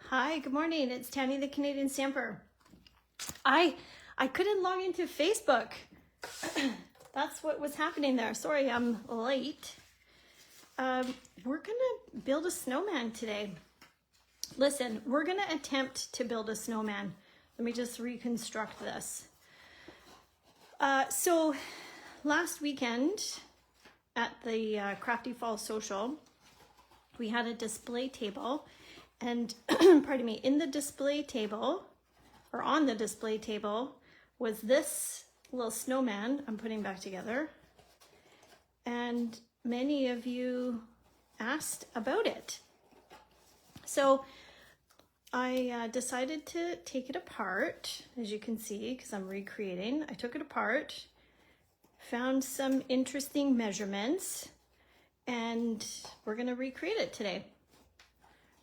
Hi, good morning. It's Tanny the Canadian Stamper. I couldn't log into Facebook. That's what was happening there. Sorry, I'm late. We're gonna build a snowman today. Listen, we're gonna attempt to build a snowman. Let me just reconstruct this. So last weekend at the Crafty Fall Social, we had a display table. And pardon me, in the display table, or on the display table, was this little snowman I'm putting back together. And many of you asked about it. So I decided to take it apart, as you can see, because I'm recreating. I took it apart, found some interesting measurements, and we're gonna recreate it today.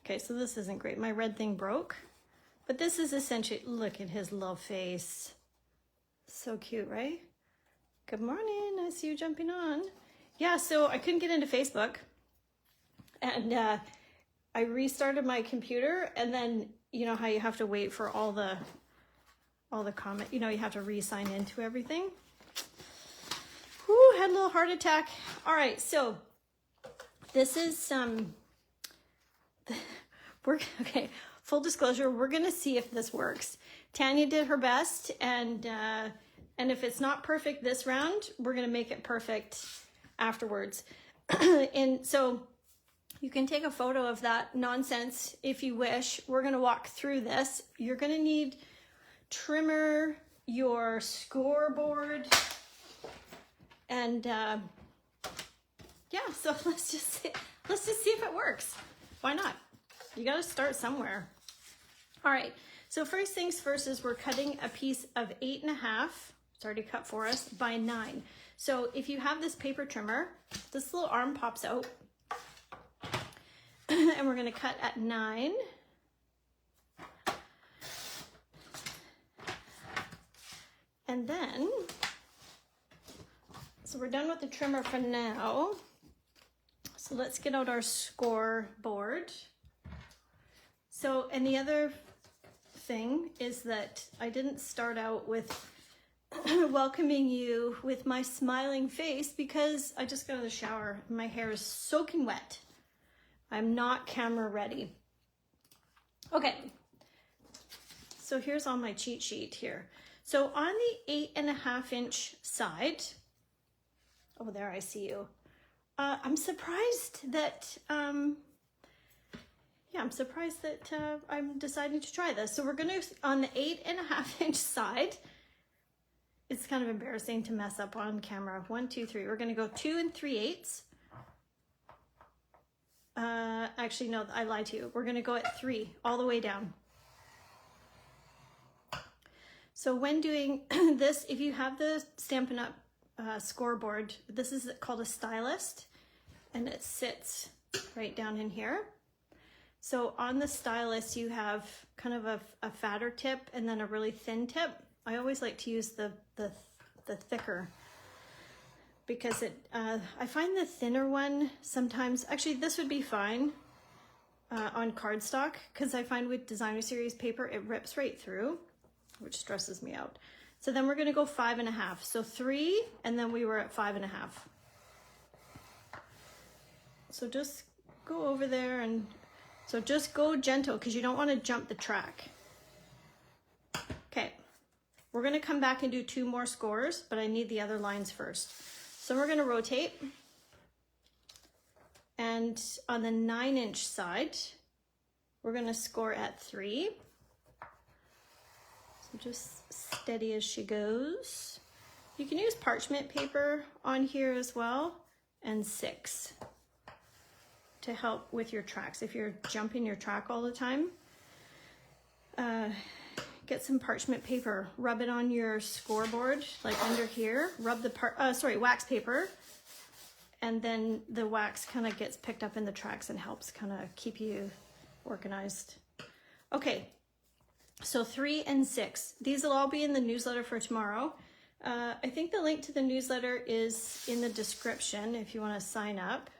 Okay, so this isn't great. My red thing broke, but this is essentially, look at his little face. So cute, right? Good morning, I see you jumping on. Yeah, so I couldn't get into Facebook, and I restarted my computer, and then you know how you have to wait for all the comment, you have to re-sign into everything. Whew, had a little heart attack. All right, so this is okay, full disclosure, we're gonna see if this works. Tanya did her best, and if it's not perfect this round, we're gonna make it perfect afterwards. And so you can take a photo of that nonsense if you wish. We're gonna walk through this. You're gonna need trimmer, your scoreboard, and yeah, so let's just see if it works. Why not? You got to start somewhere. All right, so first things first is we're cutting a piece of 8.5, it's already cut for us, by 9. So if you have this paper trimmer, this little arm pops out, and we're going to cut at 9. And then, so we're done with the trimmer for now. So let's get out our scoreboard. So, and the other thing is that I didn't start out with welcoming you with my smiling face because I just got out of the shower. My hair is soaking wet. I'm not camera ready. Okay, so here's on my cheat sheet here. So on the 8.5 inch side, oh, there I see you. I'm surprised that, I'm deciding to try this. So we're gonna, on the 8.5 inch side, it's kind of embarrassing to mess up on camera. 1, 2, 3. We're gonna go 2 3/8. Actually, no, I lied to you. We're gonna go at 3, all the way down. So when doing this, if you have the Stampin' Up! Scoreboard, this is called a stylist, and it sits right down in here. So on the stylus, you have kind of a fatter tip and then a really thin tip. I always like to use the thicker because I find the thinner one sometimes, actually this would be fine on cardstock, because I find with designer series paper, it rips right through, which stresses me out. So then we're gonna go 5.5. So 3, and then we were at 5.5. So just go over there, and so just go gentle because you don't want to jump the track. Okay, we're gonna come back and do 2 more scores, but I need the other lines first. So we're gonna rotate, and on the 9 inch side, we're gonna score at 3. So just steady as she goes. You can use parchment paper on here as well, and 6 to help with your tracks. If you're jumping your track all the time, get some parchment paper, rub it on your scoreboard, like under here, rub the wax paper, and then the wax kind of gets picked up in the tracks and helps kind of keep you organized. Okay. So 3 and 6, these will all be in the newsletter for tomorrow. I think the link to the newsletter is in the description if you want to sign up.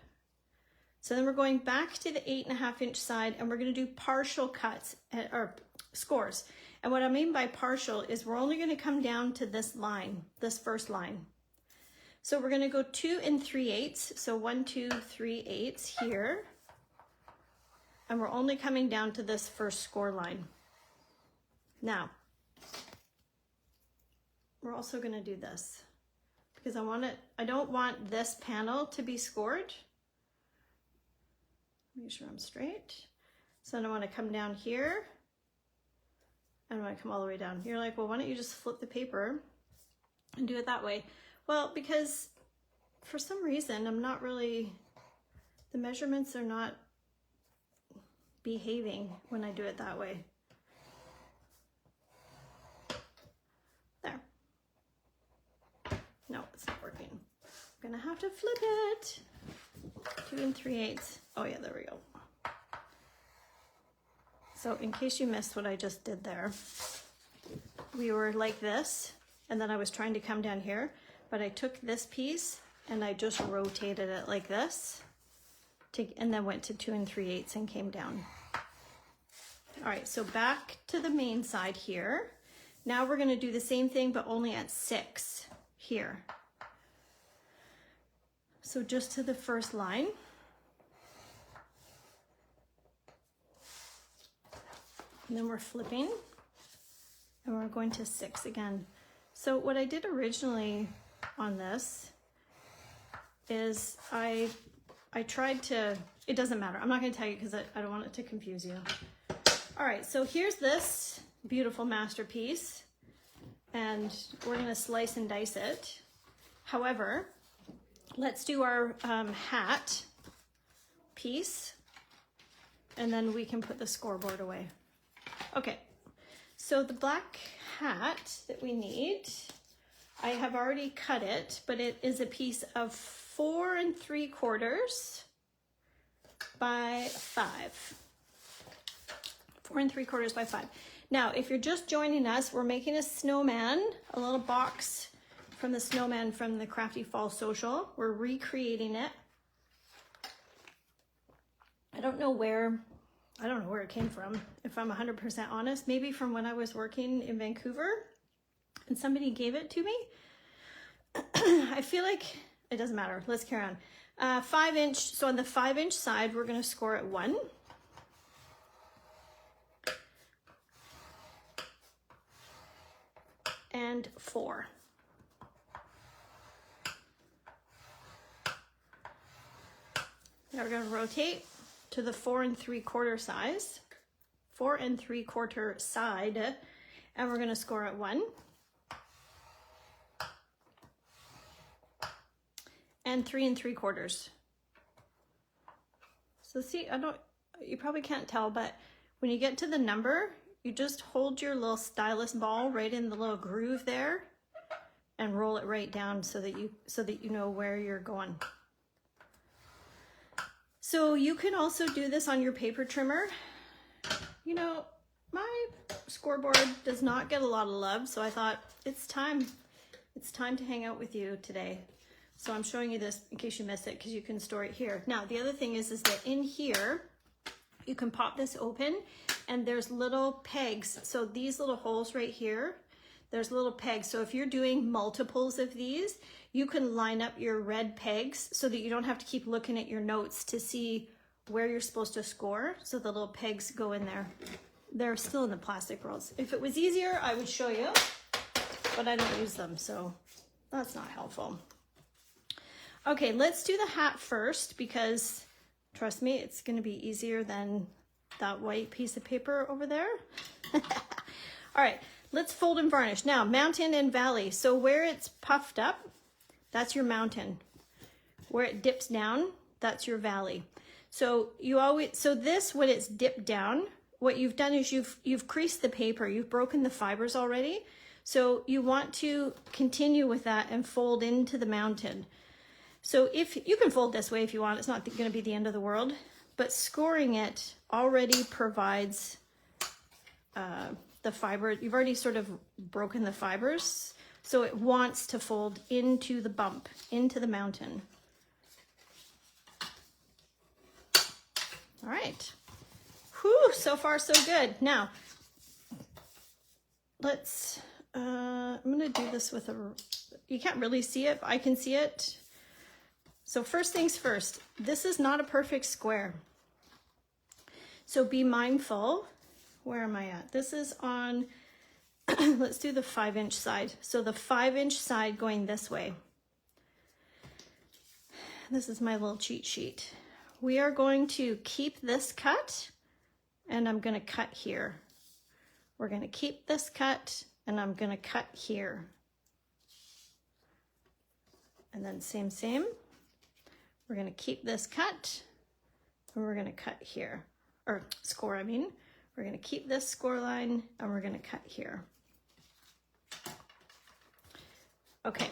So then we're going back to the 8.5 inch side, and we're going to do partial cuts or scores. And what I mean by partial is we're only going to come down to this line, this first line. So we're going to go 2 3/8. So 1, 2, 3/8 here. And we're only coming down to this first score line. Now, we're also going to do this because I don't want this panel to be scored. Make sure I'm straight. So then I want to come down here and I want to come all the way down. You're like, well, why don't you just flip the paper and do it that way? Well, because for some reason, the measurements are not behaving when I do it that way. There. No, it's not working. I'm gonna have to flip it. 2 3/8. Oh yeah, there we go. So in case you missed what I just did there, we were like this, and then I was trying to come down here, but I took this piece and I just rotated it like this, and then went to 2 3/8 and came down. All right, so back to the main side here. Now we're gonna do the same thing, but only at 6 here. So just to the first line. And then we're flipping and we're going to 6 again. So what I did originally on this is I tried to, it doesn't matter. I'm not going to tell you because I don't want it to confuse you. All right, so here's this beautiful masterpiece and we're going to slice and dice it. However, let's do our hat piece and then we can put the scoreboard away. Okay, so the black hat that we need, I have already cut it, but it is a piece of 4 3/4 by 5. 4 3/4 by 5. Now, if you're just joining us, we're making a snowman, a little box from the snowman from the Crafty Fall Social. We're recreating it. I don't know where it came from, if I'm 100% honest. Maybe from when I was working in Vancouver and somebody gave it to me. I feel like it doesn't matter. Let's carry on. 5 inch. So on the 5 inch side, we're going to score at 1. And 4. Now we're going to rotate to the 4 3/4 size, 4 3/4 side, and we're going to score at 1. And 3 3/4. So see, you probably can't tell, but when you get to the number, you just hold your little stylus ball right in the little groove there and roll it right down so that you know where you're going. So you can also do this on your paper trimmer. You know, my scoreboard does not get a lot of love, so I thought it's time to hang out with you today. So I'm showing you this in case you missed it, because you can store it here. Now, the other thing is that in here, you can pop this open and there's little pegs. So these little holes right here, there's little pegs. So if you're doing multiples of these, you can line up your red pegs so that you don't have to keep looking at your notes to see where you're supposed to score. So the little pegs go in there. They're still in the plastic rolls. If it was easier, I would show you, but I don't use them, so that's not helpful. Okay, let's do the hat first, because trust me, it's going to be easier than that white piece of paper over there. All right, let's fold and varnish. Now, mountain and valley. So where it's puffed up, that's your mountain. Where it dips down, that's your valley. So this, when it's dipped down, what you've done is you've creased the paper, you've broken the fibers already. So you want to continue with that and fold into the mountain. So if you can fold this way if you want, it's not going to be the end of the world, but scoring it already provides the fiber. You've already sort of broken the fibers, so it wants to fold into the bump, into the mountain. All right. Whew, so far so good. Now, let's, I'm gonna do this with a, you can't really see it, but I can see it. So first things first, this is not a perfect square. So be mindful, where am I at? This is on, let's do the 5-inch side. So the 5-inch side going this way. This is my little cheat sheet. We are going to keep this cut, and I'm gonna cut here. We're gonna keep this cut, and I'm gonna cut here. And then same. We're gonna keep this cut, and we're gonna cut here. Or score, I mean. We're gonna keep this score line, and we're gonna cut here. Okay,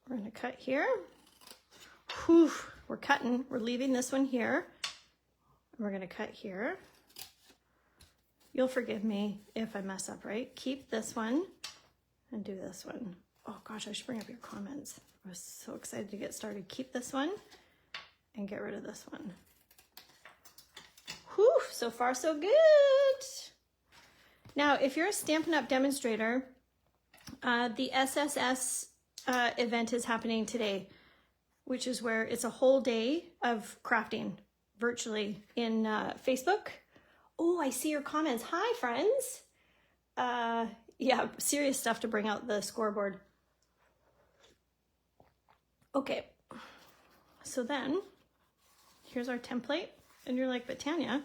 we're gonna cut here. Whew, we're cutting, we're leaving this one here. We're gonna cut here. You'll forgive me if I mess up, right? Keep this one and do this one. Oh gosh, I should bring up your comments. I was so excited to get started. Keep this one and get rid of this one. Whew, so far so good. Now, if you're a Stampin' Up! Demonstrator, the SSS event is happening today, which is where it's a whole day of crafting virtually in Facebook. Oh, I see your comments. Hi, friends. Yeah, serious stuff to bring out the scoreboard. Okay, so then here's our template. And you're like, but Tanya,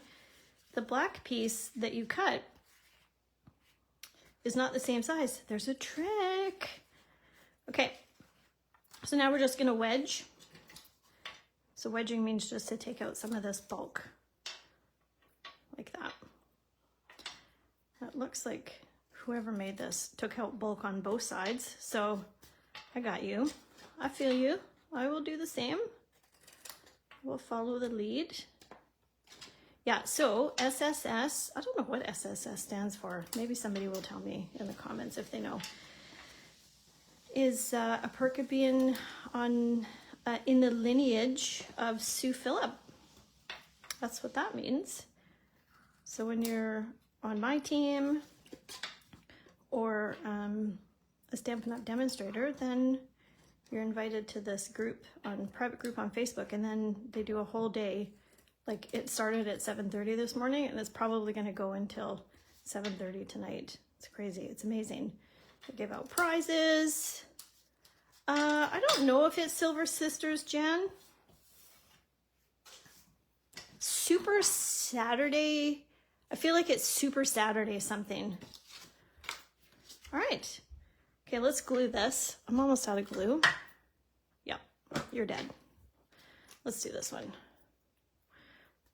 the black piece that you cut is not the same size. There's a trick. Okay, so now we're just gonna wedge. So wedging means just to take out some of this bulk, like that. That looks like whoever made this took out bulk on both sides. So I got you. I feel you. I will do the same. We'll follow the lead. Yeah, so SSS, I don't know what SSS stands for. Maybe somebody will tell me in the comments if they know. Is a Perkabian on in the lineage of Sue Phillip. That's what that means. So when you're on my team or a Stampin' Up! Demonstrator, then you're invited to this group, private group on Facebook, and then they do a whole day. Like it started at 7:30 this morning, and it's probably going to go until 7:30 tonight. It's crazy. It's amazing. They give out prizes. I don't know if it's Silver Sisters, Jan. Super Saturday. I feel like it's Super Saturday something. All right. Okay, let's glue this. I'm almost out of glue. Yep, you're dead. Let's do this one.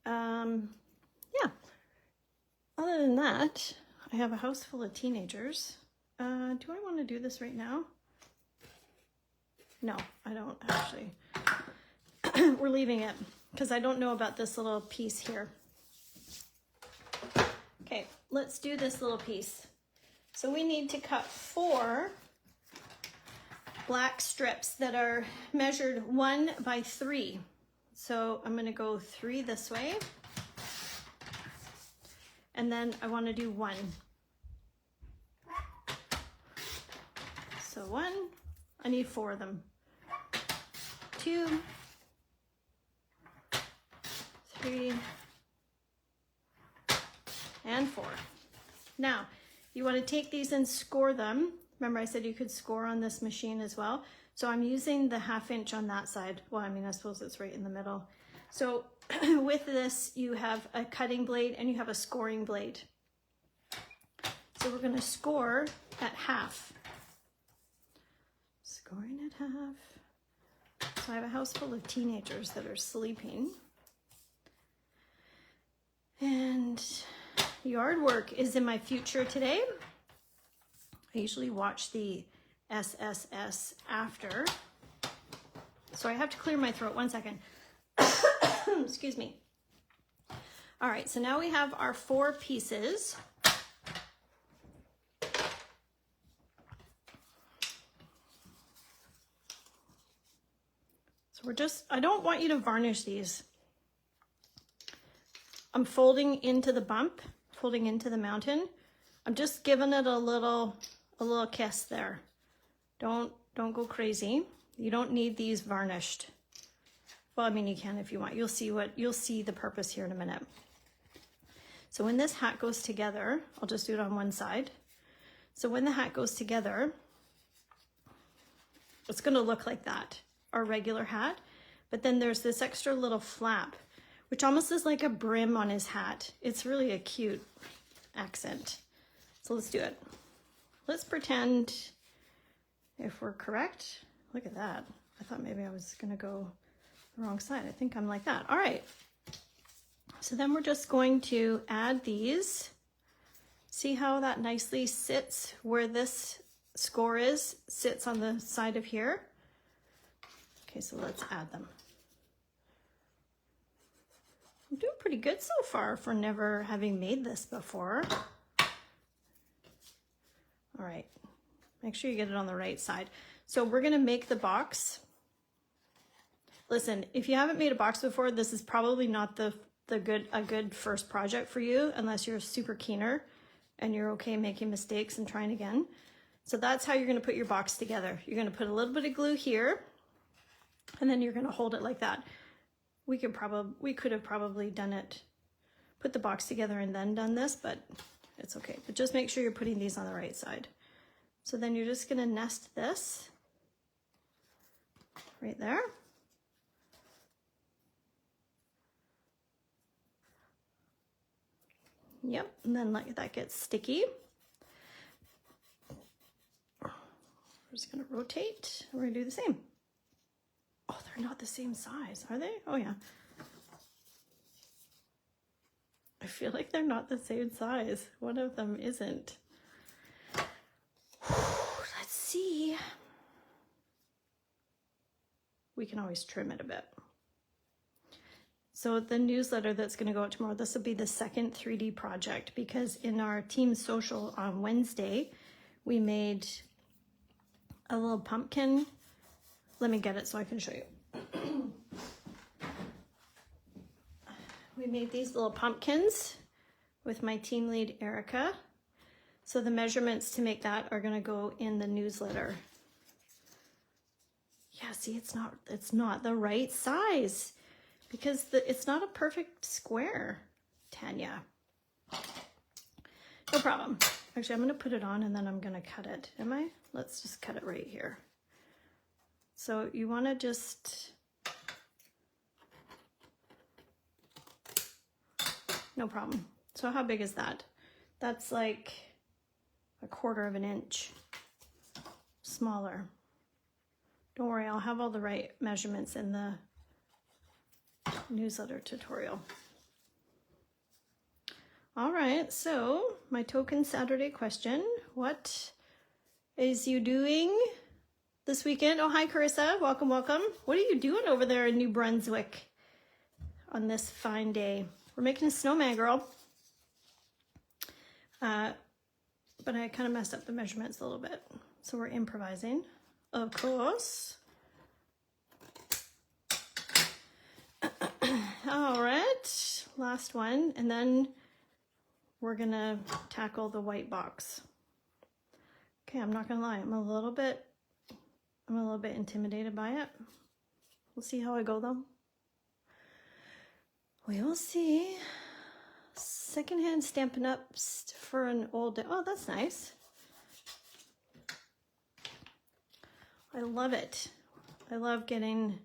Yeah. Other than that, I have a house full of teenagers. Do I want to do this right now? No, I don't actually. We're leaving it because I don't know about this little piece here. Okay, let's do this little piece. So we need to cut 4 black strips that are measured 1 by 3. So I'm going to go 3 this way. And then I want to do 1. So 1, I need 4 of them. 2, 3, and 4. Now, you want to take these and score them. Remember I said you could score on this machine as well. So I'm using the 1/2 inch on that side. Well, I mean, I suppose it's right in the middle. So with this, you have a cutting blade and you have a scoring blade. So we're going to score at 1/2. Scoring at 1/2. So I have a house full of teenagers that are sleeping. And yard work is in my future today. I usually watch the SSS after. So I have to clear my throat. 1 second. Excuse me. All right, so now we have our 4 pieces. So we're just, I don't want you to varnish these. I'm folding into the bump, folding into the mountain. I'm just giving it a little kiss there. Don't go crazy. You don't need these varnished. Well, I mean, you can if you want. You'll see the purpose here in a minute. So when this hat goes together, I'll just do it on one side. So when the hat goes together, it's going to look like that, our regular hat. But then there's this extra little flap, which almost is like a brim on his hat. It's really a cute accent. So let's do it. Let's pretend if we're correct. Look at that. I thought maybe I was going to go the wrong side. I think I'm like that. All right. So then we're just going to add these. See how that nicely sits where this score is, sits on the side of here. Okay, so let's add them. I'm doing pretty good so far for never having made this before. All right, make sure you get it on the right side. So we're gonna make the box. Listen, if you haven't made a box before, this is probably not a good first project for you unless you're a super keener and you're okay making mistakes and trying again. So that's how you're gonna put your box together. You're gonna put a little bit of glue here and then you're gonna hold it like that. We could have probably done it, put the box together and then done this, but it's okay. But just make sure you're putting these on the right side. So then you're just gonna nest this right there. Yep, and then like that gets sticky. We're just gonna rotate. We're gonna do the same. Oh, they're not the same size, are they? Oh yeah. I feel like they're not the same size. One of them isn't. Let's see. We can always trim it a bit. So the newsletter that's going to go out tomorrow, this will be the second 3D project because in our team social on Wednesday, we made a little pumpkin. Let me get it so I can show you. We made these little pumpkins with my team lead, Erica. So the measurements to make that are going to go in the newsletter. Yeah, see, it's not the right size because it's not a perfect square, Tanya. No problem. Actually, I'm going to put it on and then I'm going to cut it. Am I? Let's just cut it right here. So you want to just, no problem. So how big is that? That's like 1/4 of an inch smaller. Don't worry, I'll have all the right measurements in the newsletter tutorial. All right, so my token Saturday question, what is you doing this weekend? Oh, hi, Carissa. Welcome, welcome. What are you doing over there in New Brunswick on this fine day? We're making a snowman, girl. But I kind of messed up the measurements a little bit. So we're improvising, of course. All right, last one. And then we're gonna tackle the white box. Okay, I'm not gonna lie, I'm a little bit intimidated by it. We'll see how I go though. We will see. Secondhand Stampin' Up for an old day. Oh, that's nice. I love it. I love getting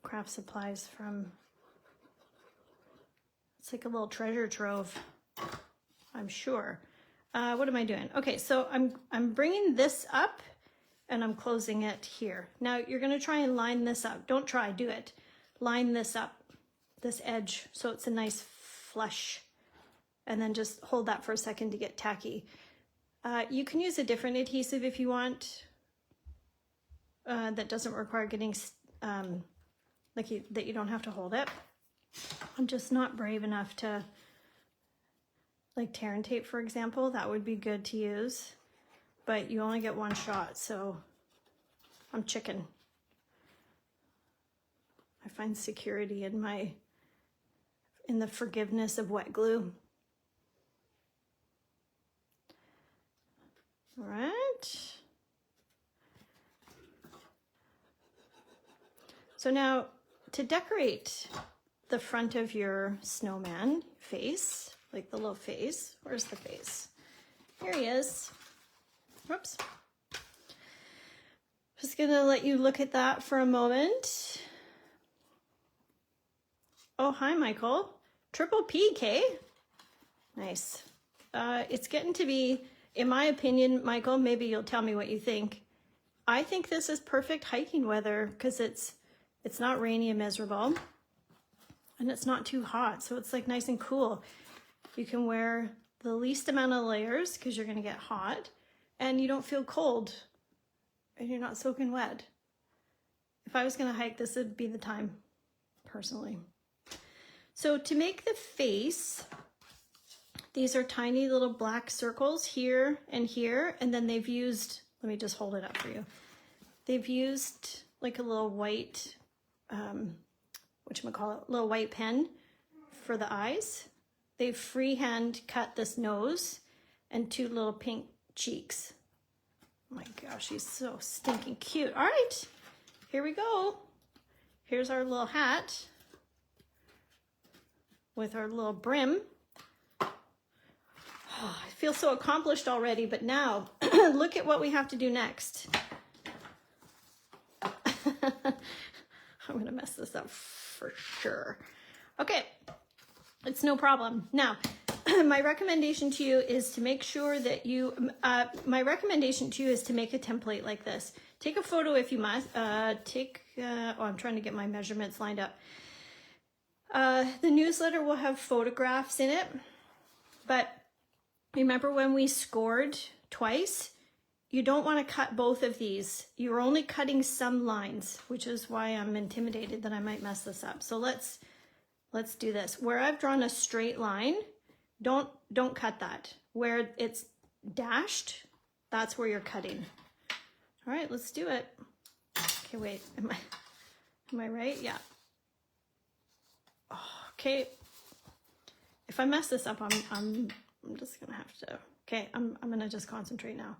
craft supplies from, it's like a little treasure trove, I'm sure. What am I doing? Okay, so I'm bringing this up and I'm closing it here. Now you're gonna try and line this up. Don't try, do it. Line this up, this edge, so it's a nice flush, and then just hold that for a second to get tacky. You can use a different adhesive if you want, that doesn't require getting, that you don't have to hold it. I'm just not brave enough to, like tear and tape, for example, that would be good to use, but you only get one shot, so I'm chicken. I find security in in the forgiveness of wet glue. All right. So now to decorate the front of your snowman face, like the little face, where's the face? Here he is. Whoops. Just gonna let you look at that for a moment. Oh, hi, Michael. Triple PK. Nice. It's getting to be, in my opinion, Michael, maybe you'll tell me what you think. I think this is perfect hiking weather because it's not rainy and miserable and it's not too hot. So it's like nice and cool. You can wear the least amount of layers because you're going to get hot and you don't feel cold and you're not soaking wet. If I was going to hike, this would be the time, personally. So to make the face, these are tiny little black circles here, and then they've used, let me just hold it up for you. They've used like a little white, little white pen for the eyes. They've freehand cut this nose and 2 little pink cheeks. Oh my gosh, he's so stinking cute. All right, here we go. Here's our little hat with our little brim. Oh, I feel so accomplished already, but now look at what we have to do next. I'm gonna mess this up for sure. Okay, it's no problem. Now, my recommendation to you is to make sure that you, to make a template like this. Take a photo if you must. I'm trying to get my measurements lined up. The newsletter will have photographs in it, but remember when we scored twice, you don't want to cut both of these. You're only cutting some lines, which is why I'm intimidated that I might mess this up. So let's do this. Where I've drawn a straight line, don't cut that. Where it's dashed, that's where you're cutting. All right, let's do it. Okay, wait, am I right? Yeah. Okay, if I mess this up, I'm just gonna have to, okay, I'm gonna just concentrate now.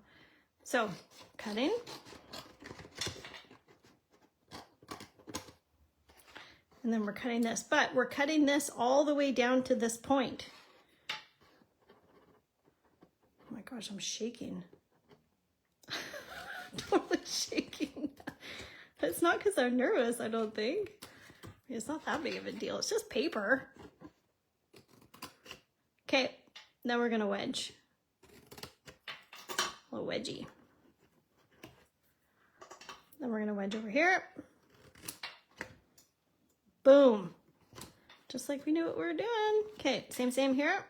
So, cutting. And then we're cutting this, but we're cutting this all the way down to this point. Oh my gosh, I'm shaking. Totally shaking. It's not because I'm nervous, I don't think. It's not that big of a deal. It's just paper. Okay, now we're gonna wedge. A little wedgie. Then we're gonna wedge over here. Boom. Just like we knew what we were doing. Okay, same here.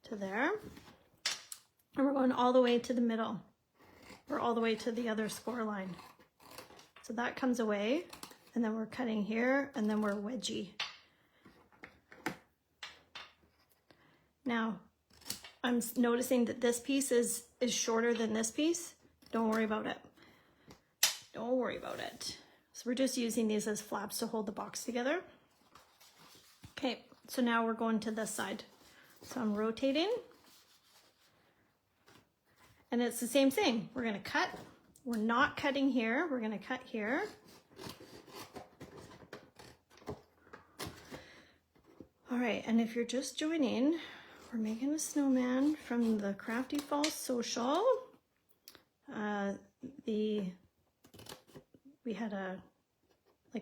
To there. And we're going all the way to the middle. Or all the way to the other score line. So that comes away, and then we're cutting here, and then we're wedgie. Now, I'm noticing that this piece is shorter than this piece. Don't worry about it. Don't worry about it. So we're just using these as flaps to hold the box together. Okay, so now we're going to this side. So I'm rotating. And it's the same thing. We're gonna cut. We're not cutting here. We're gonna cut here. All right, and if you're just joining, we're making a snowman from the Crafty Falls Social. We had a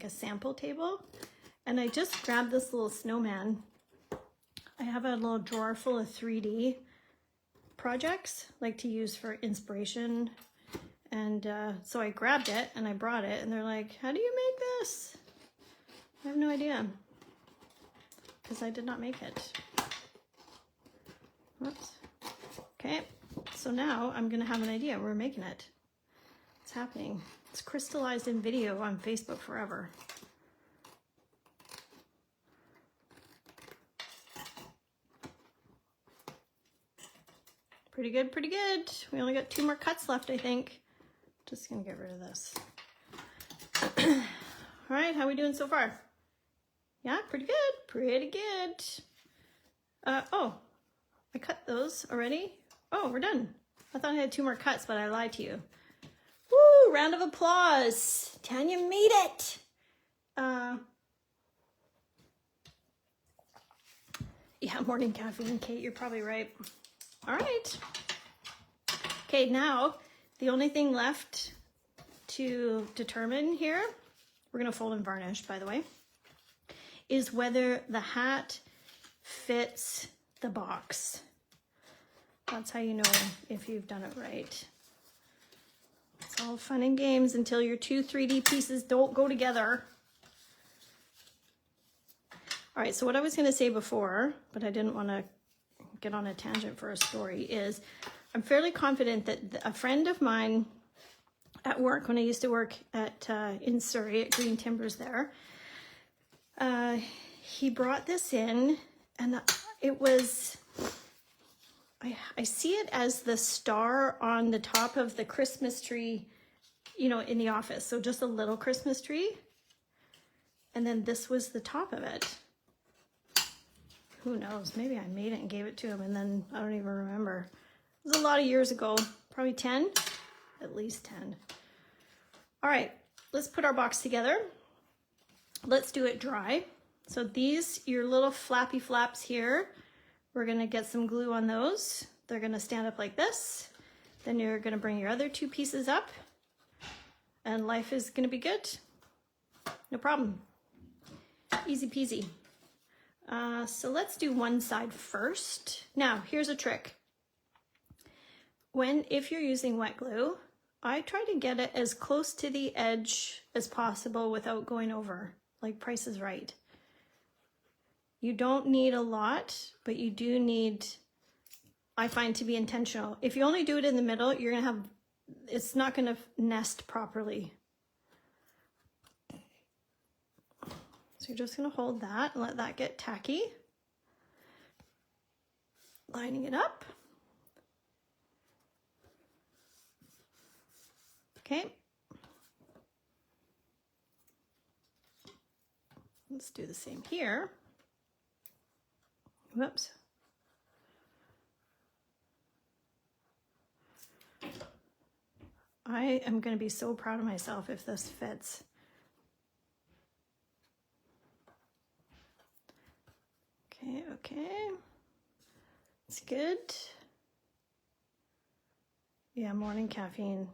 sample table, and I just grabbed this little snowman. I have a little drawer full of 3D projects, like to use for inspiration, and so I grabbed it and I brought it, and they're like, how do you make this? I have no idea, because I did not make it. Whoops. Okay, so now I'm gonna have an idea. We're making it. It's happening. It's crystallized in video on Facebook forever. Pretty good, pretty good. We only got 2 more cuts left, I think. Just gonna get rid of this. All right, how are we doing so far? Yeah, pretty good, pretty good. Oh, I cut those already. Oh, we're done. I thought I had 2 more cuts, but I lied to you. Woo, round of applause. Tanya made it. Yeah, morning caffeine, Kate, you're probably right. All right. Okay, now the only thing left to determine here, we're gonna fold and varnish, by the way, is whether the hat fits the box. That's how you know if you've done it right. It's all fun and games until your 2 3D pieces don't go together. All right, so what I was gonna say before, but I didn't wanna get on a tangent for a story, is I'm fairly confident that a friend of mine at work, when I used to work at in Surrey at Green Timbers there, he brought this in, and it was, I see it as the star on the top of the Christmas tree, you know, in the office. So just a little Christmas tree. And then this was the top of it. Who knows? Maybe I made it and gave it to him, and then I don't even remember. It was a lot of years ago, probably 10, at least 10. All right, let's put our box together. Let's do it dry. So these, your little flappy flaps here, we're gonna get some glue on those. They're gonna stand up like this. Then you're gonna bring your other 2 pieces up, and life is gonna be good. No problem. Easy peasy. So let's do one side first. Now, here's a trick. If you're using wet glue, I try to get it as close to the edge as possible without going over, like Price is Right. You don't need a lot, but you do need, I find, to be intentional. If you only do it in the middle, you're gonna have, it's not gonna nest properly. So you're just gonna hold that and let that get tacky. Lining it up. Okay. Let's do the same here. Whoops. I am going to be so proud of myself if this fits. Okay, okay. It's good. Yeah, morning caffeine.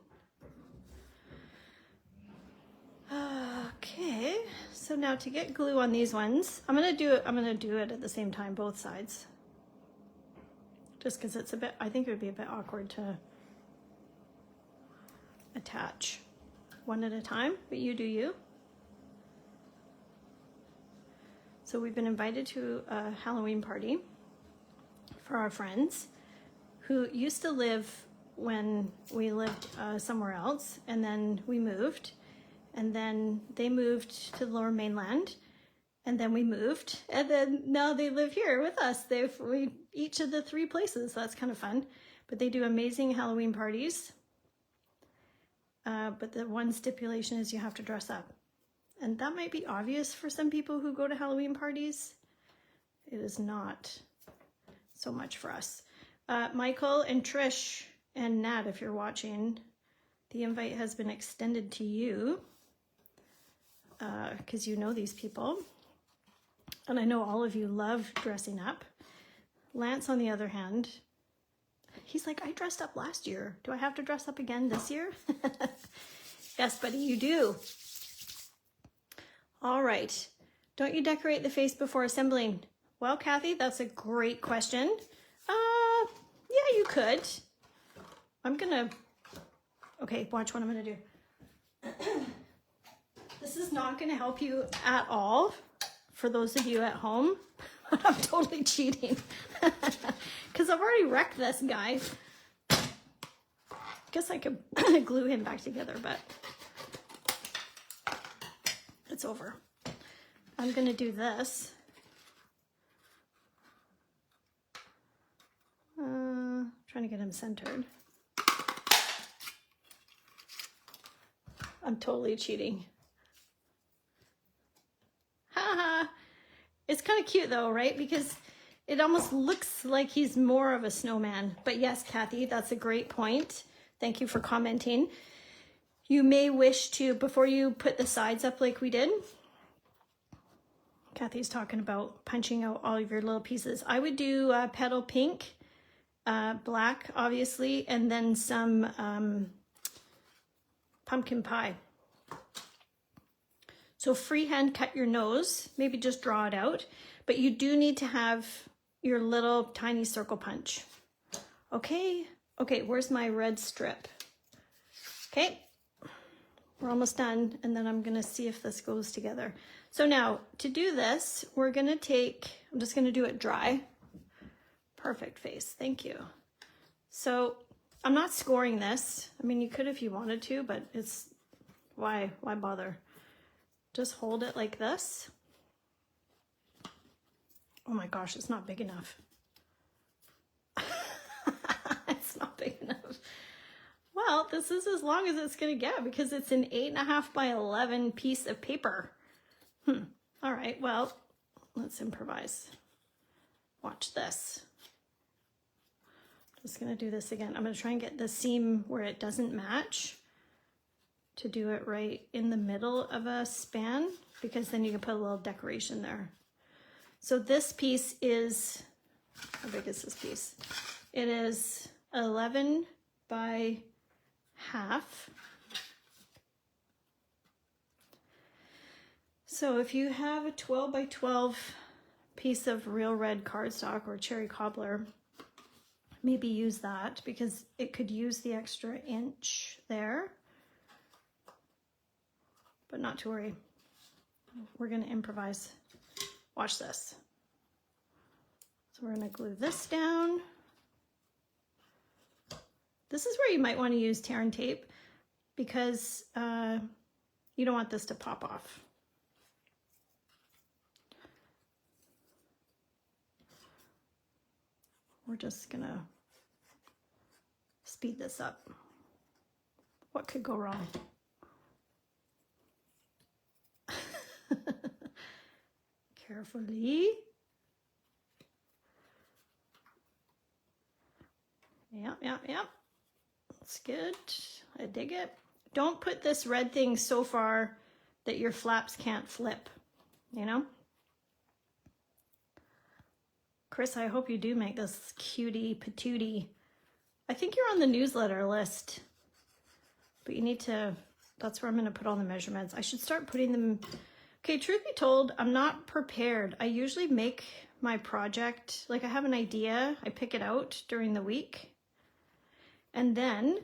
Okay, so now to get glue on these ones, I'm gonna do it at the same time, both sides. Just because it's a bit, I think it would be a bit awkward to attach one at a time, but you do you. So we've been invited to a Halloween party for our friends who used to live when we lived somewhere else, and then we moved. And then they moved to the Lower Mainland, and then we moved, and then now they live here with us. We each of the 3 places. That's kind of fun. But they do amazing Halloween parties. But the one stipulation is you have to dress up. And that might be obvious for some people who go to Halloween parties. It is not so much for us. Michael and Trish and Nat, if you're watching, the invite has been extended to you. Because you know these people. And I know all of you love dressing up. Lance, on the other hand, he's like, I dressed up last year. Do I have to dress up again this year? Yes, buddy, you do. All right. Don't you decorate the face before assembling? Well, Kathy, that's a great question. Yeah, you could. Okay, watch what I'm gonna do. This is not going to help you at all for those of you at home. I'm totally cheating because I've already wrecked this guy. Guess I could glue him back together, but it's over. I'm going to do this. Trying to get him centered. I'm totally cheating. It's kind of cute though, right? Because it almost looks like he's more of a snowman. But yes, Kathy, that's a great point. Thank you for commenting. You may wish to, before you put the sides up like we did, Kathy's talking about punching out all of your little pieces. I would do petal pink, black, obviously, and then some pumpkin pie. So freehand cut your nose, maybe just draw it out, but you do need to have your little tiny circle punch. Okay, where's my red strip? Okay, we're almost done, and then I'm gonna see if this goes together. So now, to do this, we're gonna take, I'm just gonna do it dry. Perfect face, thank you. So, I'm not scoring this. I mean, you could if you wanted to, but it's, why bother? Just hold it like this. Oh my gosh, it's not big enough. It's not big enough. Well, this is as long as it's gonna get because it's an 8.5 by 11 piece of paper. All right, well, let's improvise. Watch this. Just gonna do this again. I'm gonna try and get the seam where it doesn't match to do it right in the middle of a span, because then you can put a little decoration there. So this piece is, how big is this piece? It is 11 by half. So if you have a 12 by 12 piece of real red cardstock or cherry cobbler, maybe use that because it could use the extra inch there. But not to worry. We're gonna improvise. Watch this. So we're gonna glue this down. This is where you might want to use tear and tape because you don't want this to pop off. We're just gonna speed this up. What could go wrong? Carefully. Yep. That's good. I dig it. Don't put this red thing so far that your flaps can't flip, you know? Chris, I hope you do make this cutie patootie. I think you're on the newsletter list, but you need to, that's where I'm gonna put all the measurements. I should start putting them. Okay, truth be told, I'm not prepared. I usually make my project, like I have an idea, I pick it out during the week, and then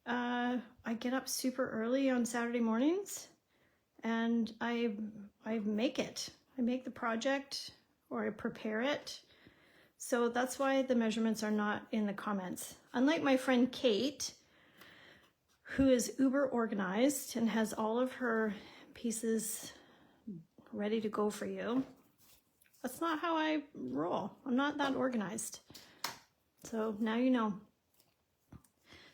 I get up super early on Saturday mornings and I make it. I make the project or I prepare it. So that's why the measurements are not in the comments. Unlike my friend Kate, who is uber organized and has all of her pieces ready to go for you. That's not how I roll. I'm not that organized. So now you know.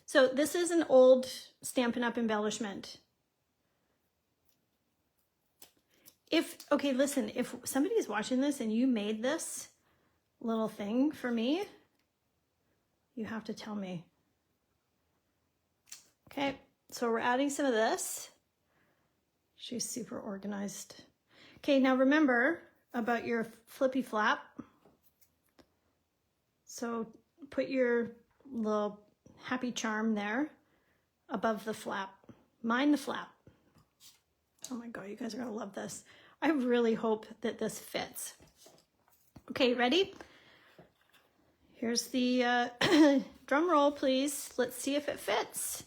So this is an old Stampin' Up! Embellishment. Okay, listen, if somebody is watching this and you made this little thing for me, you have to tell me. Okay, so we're adding some of this. She's super organized. Okay, now remember about your flippy flap. So put your little happy charm there above the flap. Mind the flap. Oh my God, you guys are gonna love this. I really hope that this fits. Okay, ready? Here's the drum roll, please. Let's see if it fits.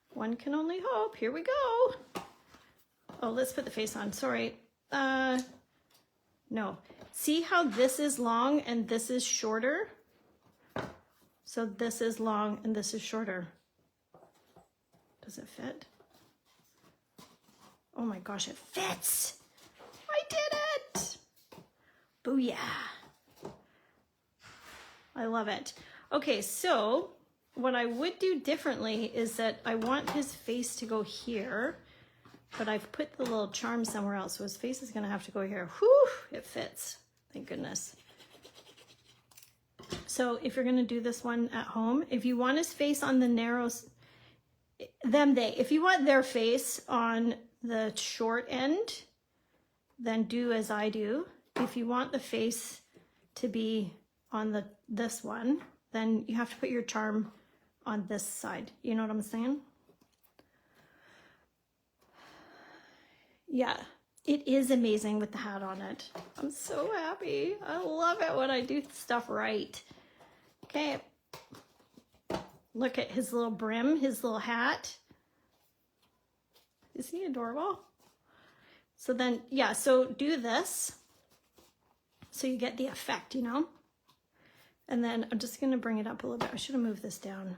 One can only hope. Here we go. Oh, let's put the face on. Sorry. No. See how this is long and this is shorter? So this is long and this is shorter. Does it fit? Oh my gosh, it fits. I did it. Booyah. I love it. Okay, so what I would do differently is that I want his face to go here. but I've put the little charm somewhere else, so his face is gonna have to go here. Whew, it fits, thank goodness. So if you're gonna do this one at home, if you want his face on the narrow, if you want their face on the short end, then do as I do. If you want the face to be on this one, then you have to put your charm on this side. You know what I'm saying? Yeah, it is amazing with the hat on it. I'm so happy. I love it when I do stuff right. Okay. Look at his little brim, his little hat. Is he adorable? So then, yeah, so do this so you get the effect, you know? And then I'm just gonna bring it up a little bit. I should have moved this down.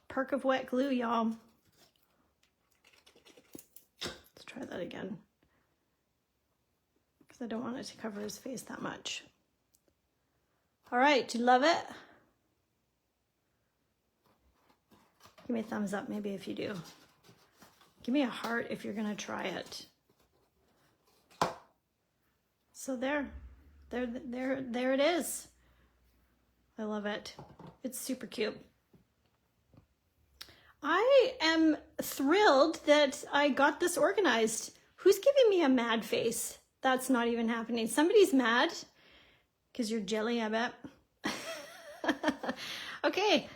Perk of wet glue, y'all. Let's try that again. Because I don't want it to cover his face that much. All right, do you love it? Give me a thumbs up maybe if you do. Give me a heart if you're gonna try it. So there it is. I love it. It's super cute. I am thrilled that I got this organized. Who's giving me a mad face? That's not even happening. Somebody's mad because you're jelly, I bet. Okay,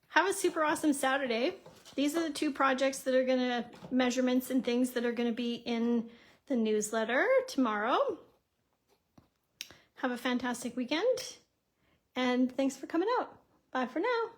have a super awesome Saturday. These are the 2 projects that are gonna, measurements and things that are gonna be in the newsletter tomorrow. Have a fantastic weekend, and thanks for coming out. Bye for now.